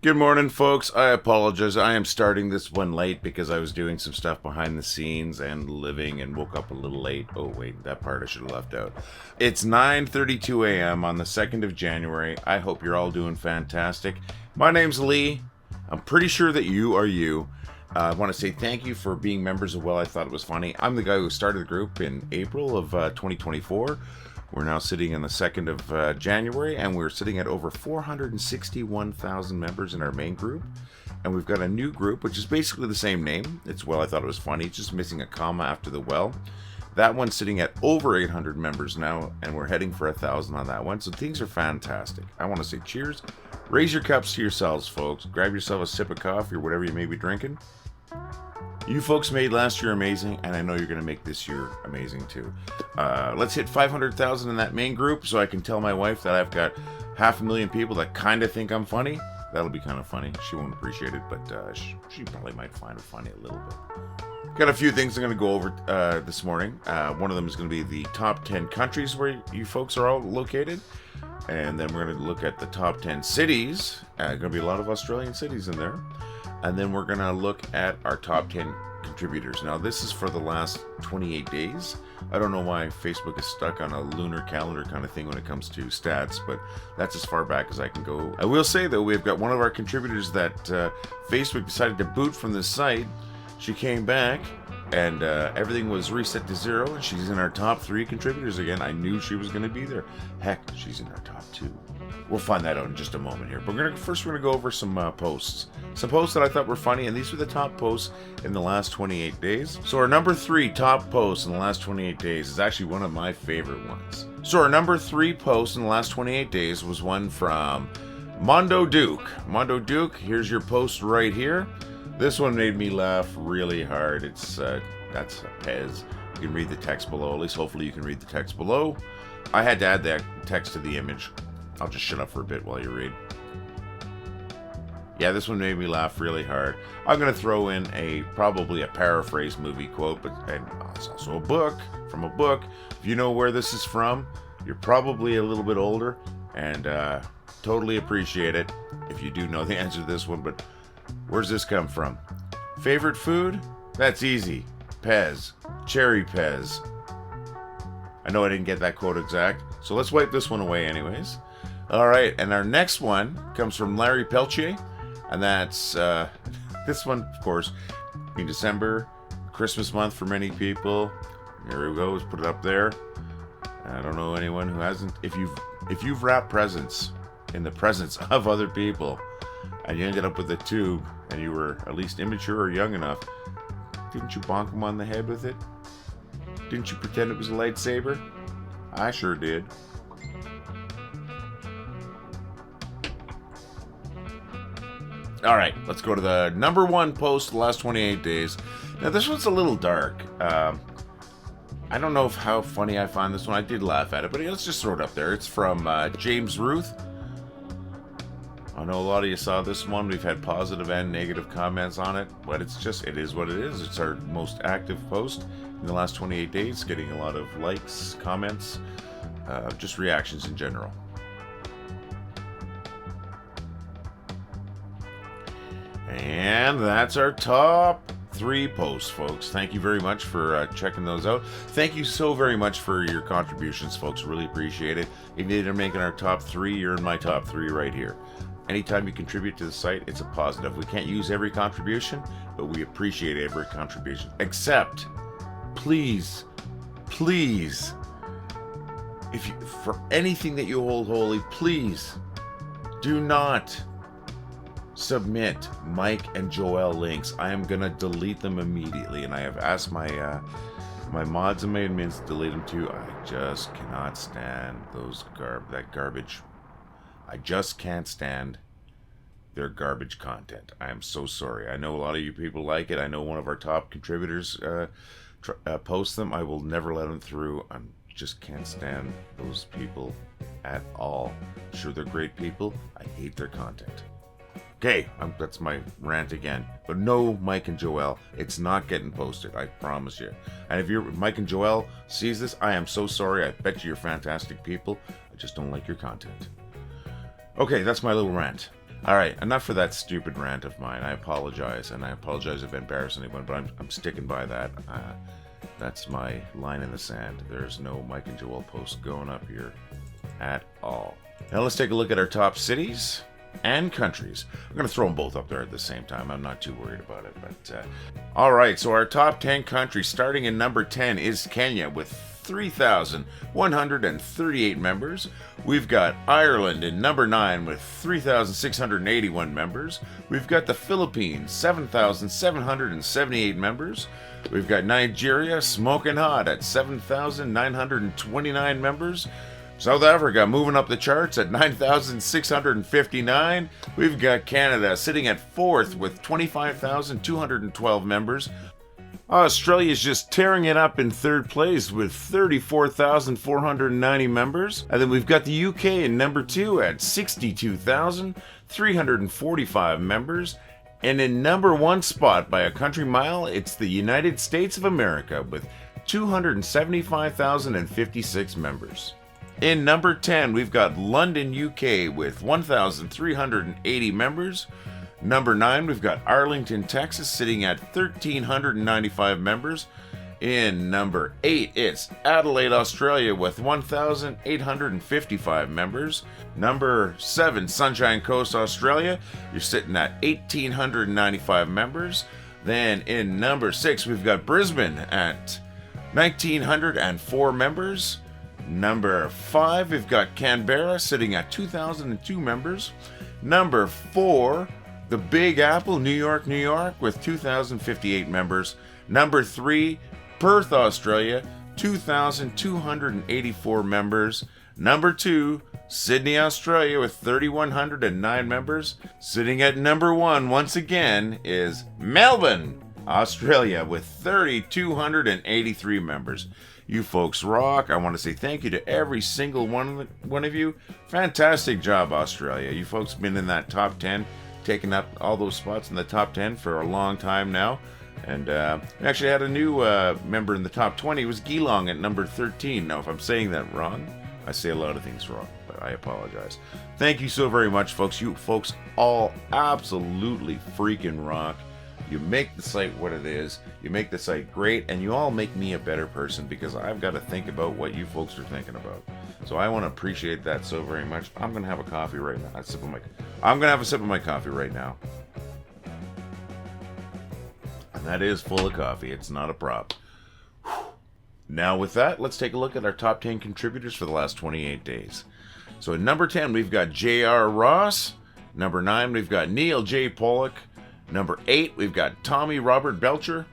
Good morning, folks. I apologize. I am starting this one late because I was doing some stuff behind the scenes and living and woke up a little late. Oh, wait, that part I should have left out. It's 9:32 a.m. on the 2nd of January. I hope you're all doing fantastic. My name's Lee. I'm pretty sure that you are you. I want to say thank you for being members of Well, I Thought It Was Funny. I'm the guy who started the group in April of 2024. We're now sitting on the 2nd of January, and we're sitting at over 461,000 members in our main group. And we've got a new group, which is basically the same name. It's Well, I Thought It Was Funny. It's just missing a comma after the well. That one's sitting at over 800 members now, and we're heading for 1,000 on that one. So things are fantastic. I want to say cheers. Raise your cups to yourselves, folks. Grab yourself a sip of coffee or whatever you may be drinking. You folks made last year amazing, and I know you're going to make this year amazing too. Let's hit 500,000 in that main group so I can tell my wife that I've got 500,000 people that kind of think I'm funny. That'll be kind of funny. She won't appreciate it, but she probably might find it funny a little bit. Got a few things I'm going to go over this morning. One of them is going to be the top 10 countries where you folks are all located. And then we're going to look at the top 10 cities. Going to be a lot of Australian cities in there. And then we're going to look at our top 10 contributors. Now, this is for the last 28 days. I don't know why Facebook is stuck on a lunar calendar kind of thing when it comes to stats, but that's as far back as I can go. I will say, though, we've got one of our contributors that Facebook decided to boot from this site. She came back, and everything was reset to 0, and she's in our top 3 contributors again. I knew she was going to be there. Heck, she's in our top 2. We'll find that out in just a moment here. But we're gonna go over some posts. Some posts that I thought were funny, and these were the top posts in the last 28 days. So our number 3 top post in the last 28 days is actually one of my favorite ones. So our number 3 post in the last 28 days was one from Mondo Duke. Mondo Duke, here's your post right here. This one made me laugh really hard. It's that's Pez. You can read the text below. At least hopefully you can read the text below. I had to add that text to the image. I'll just shut up for a bit while you read. Yeah, this one made me laugh really hard. I'm going to throw in probably a paraphrase movie quote, and it's also a book, from a book. If you know where this is from, you're probably a little bit older, and totally appreciate it if you do know the answer to this one, but where's this come from? Favorite food? That's easy. Pez. Cherry Pez. I know I didn't get that quote exact, so let's wipe this one away anyways. All right, and our next one comes from Larry Peltier, and that's this one, of course, in December, Christmas month for many people. There we go. Let's put it up there. I don't know anyone who hasn't. If you've wrapped presents in the presence of other people, and you ended up with a tube, and you were at least immature or young enough, didn't you bonk them on the head with it? Didn't you pretend it was a lightsaber? I sure did. All right, let's go to the number 1 post the last 28 days. Now, this one's a little dark. I don't know how funny I find this one. I did laugh at it, but let's just throw it up there. It's from James Ruth. I know a lot of you saw this one. We've had positive and negative comments on it, but it is what it is. It's our most active post in the last 28 days, getting a lot of likes, comments, just reactions in general. And that's our top 3 posts, folks. Thank you very much for checking those out. Thank you so very much for your contributions, folks. Really appreciate it. If you're making our top 3, you're in my top 3 right here. Anytime you contribute to the site, it's a positive. We can't use every contribution, but we appreciate every contribution. Except, please, for anything that you hold holy, please do not submit Mike and Joel links. I am gonna delete them immediately, and I have asked my mods and my admins to delete them too. I just cannot stand that garbage. I just can't stand their garbage content. I am so sorry. I know a lot of you people like it. I know one of our top contributors posts them. I will never let them through. I just can't stand those people at all. Sure, they're great people. I hate their content. Okay, that's my rant again. But no, Mike and Joel, it's not getting posted, I promise you. And if Mike and Joel sees this, I am so sorry. I bet you're fantastic people. I just don't like your content. Okay, that's my little rant. All right, enough for that stupid rant of mine. I apologize, and I apologize if I embarrassed anyone, but I'm sticking by that. That's my line in the sand. There's no Mike and Joel post going up here at all. Now let's take a look at our top cities and countries. I'm going to throw them both up there at the same time. I'm not too worried about it. But all right, so our top 10 countries, starting in number 10 is Kenya with 3,138 members. We've got Ireland in number 9 with 3,681 members. We've got the Philippines, 7,778 members. We've got Nigeria smoking hot at 7,929 members. South Africa moving up the charts at 9,659. We've got Canada sitting at 4th with 25,212 members. Australia's just tearing it up in 3rd place with 34,490 members. And then we've got the UK in number 2 at 62,345 members. And in number 1 spot by a country mile, it's the United States of America with 275,056 members. In number 10, we've got London, UK with 1,380 members. Number 9, we've got Arlington, Texas sitting at 1,395 members. In number 8, it's Adelaide, Australia with 1,855 members. Number 7, Sunshine Coast, Australia. You're sitting at 1,895 members. Then in number 6, we've got Brisbane at 1,904 members. Number 5, we've got Canberra sitting at 2,002 members. Number 4, the Big Apple, New York, New York with 2,058 members. Number 3, Perth, Australia, 2,284 members. Number 2, Sydney, Australia with 3,109 members. Sitting at number 1 once again is Melbourne, Australia with 3,283 members. You folks rock. I want to say thank you to every single one of you. Fantastic job, Australia. You folks been in that top 10, taking up all those spots in the top 10 for a long time now. And we actually had a new member in the top 20. It was Geelong at number 13. Now, if I'm saying that wrong, I say a lot of things wrong, but I apologize. Thank you so very much, folks. You folks all absolutely freaking rock. You make the site what it is. You make the site great, and you all make me a better person because I've got to think about what you folks are thinking about. So I want to appreciate that so very much. I'm going to have a coffee right now. I'm going to have a sip of my coffee right now. And that is full of coffee. It's not a prop. Now with that, let's take a look at our top 10 contributors for the last 28 days. So at number 10, we've got J.R. Ross. Number 9, we've got Neil J. Pollock. Number 8, we've got Tommy Robert Belcher.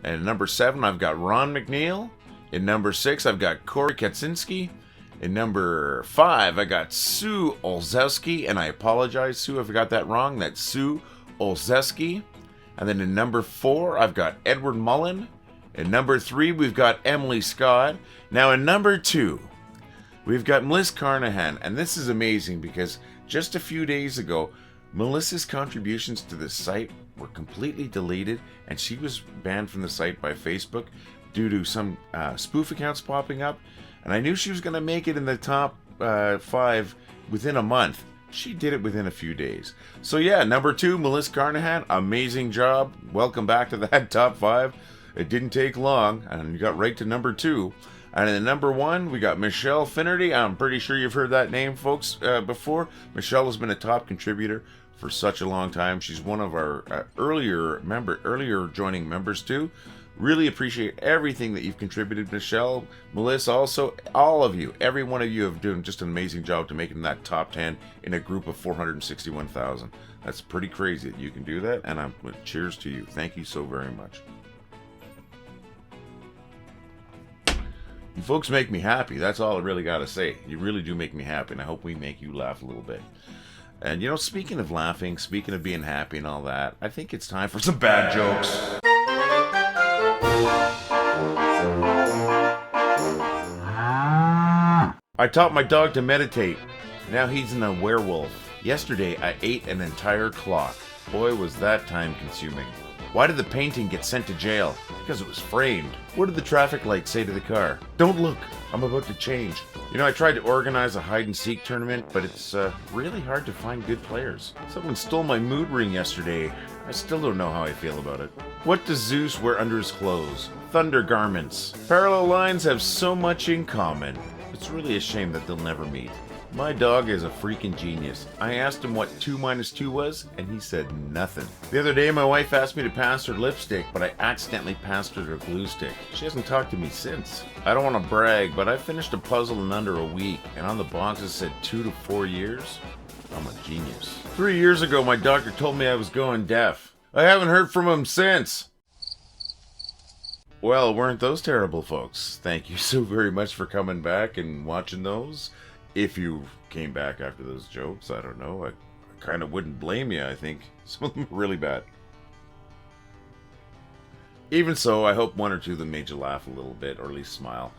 And at number 7, I've got Ron McNeil. In number 6, I've got Corey Katczynski. In number 5, I got Sue Olszewski. And I apologize, Sue, if I got that wrong. That's Sue Olszewski. And then in number 4, I've got Edward Mullen. In number 3, we've got Emily Scott. Now in number 2, we've got Melissa Carnahan. And this is amazing because just a few days ago, Melissa's contributions to this site were completely deleted, and she was banned from the site by Facebook due to some spoof accounts popping up. And I knew she was going to make it in the top 5 within a month. She did it within a few days. So yeah, number 2, Melissa Carnahan, amazing job. Welcome back to that top 5. It didn't take long, and you got right to number 2. And in number 1, we got Michelle Finnerty. I'm pretty sure you've heard that name, folks, before. Michelle has been a top contributor for such a long time. She's one of our earlier joining members too. Really appreciate everything that you've contributed, Michelle, Melissa, also all of you. Every one of you have done just an amazing job to make it in that top 10 in a group of 461,000. That's pretty crazy that you can do that, and cheers to you. Thank you so very much. You folks make me happy. That's all I really got to say. You really do make me happy, and I hope we make you laugh a little bit. And, you know, speaking of laughing, speaking of being happy and all that, I think it's time for some bad jokes. I taught my dog to meditate. Now he's a werewolf. Yesterday, I ate an entire clock. Boy, was that time consuming. Why did the painting get sent to jail? Because it was framed. What did the traffic light say to the car? Don't look, I'm about to change. You know, I tried to organize a hide-and-seek tournament, but it's really hard to find good players. Someone stole my mood ring yesterday. I still don't know how I feel about it. What does Zeus wear under his clothes? Thunder garments. Parallel lines have so much in common. It's really a shame that they'll never meet. My dog is a freaking genius. I asked him what 2 minus 2 was, and he said nothing. The other day, my wife asked me to pass her lipstick, but I accidentally passed her a glue stick. She hasn't talked to me since. I don't want to brag, but I finished a puzzle in under a week, and on the box it said 2 to 4 years. I'm a genius. 3 years ago, my doctor told me I was going deaf. I haven't heard from him since. Well, weren't those terrible, folks? Thank you so very much for coming back and watching those. If you came back after those jokes, I don't know. I kind of wouldn't blame you, I think. Some of them are really bad. Even so, I hope one or two of them made you laugh a little bit, or at least smile.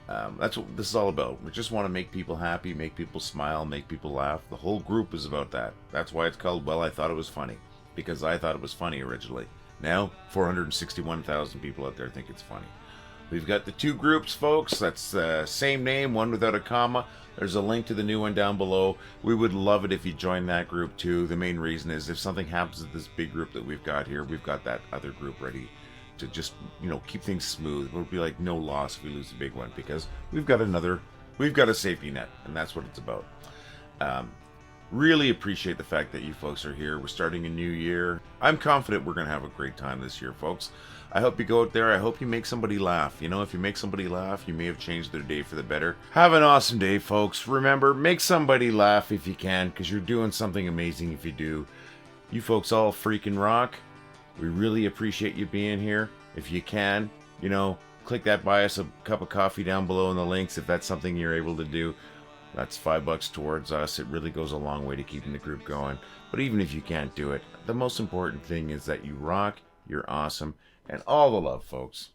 That's what this is all about. We just want to make people happy, make people smile, make people laugh. The whole group is about that. That's why it's called Well, I Thought It Was Funny. Because I thought it was funny originally. Now, 461,000 people out there think it's funny. We've got the two groups, folks. That's the same name, one without a comma. There's a link to the new one down below. We would love it if you join that group too. The main reason is if something happens to this big group that we've got here, we've got that other group ready to just, you know, keep things smooth. It'll be like no loss if we lose the big one because we've got a safety net, and that's what it's about. Really appreciate the fact that you folks are here. We're starting a new year. I'm confident we're going to have a great time this year, folks. I hope you go out there. I hope you make somebody laugh. You know, if you make somebody laugh, you may have changed their day for the better. Have an awesome day, folks. Remember, make somebody laugh if you can, because you're doing something amazing if you do. You folks all freaking rock. We really appreciate you being here. If you can, you know, click that buy us a cup of coffee down below in the links if that's something you're able to do. That's $5 towards us. It really goes a long way to keeping the group going. But even if you can't do it, the most important thing is that you rock, you're awesome, and all the love, folks.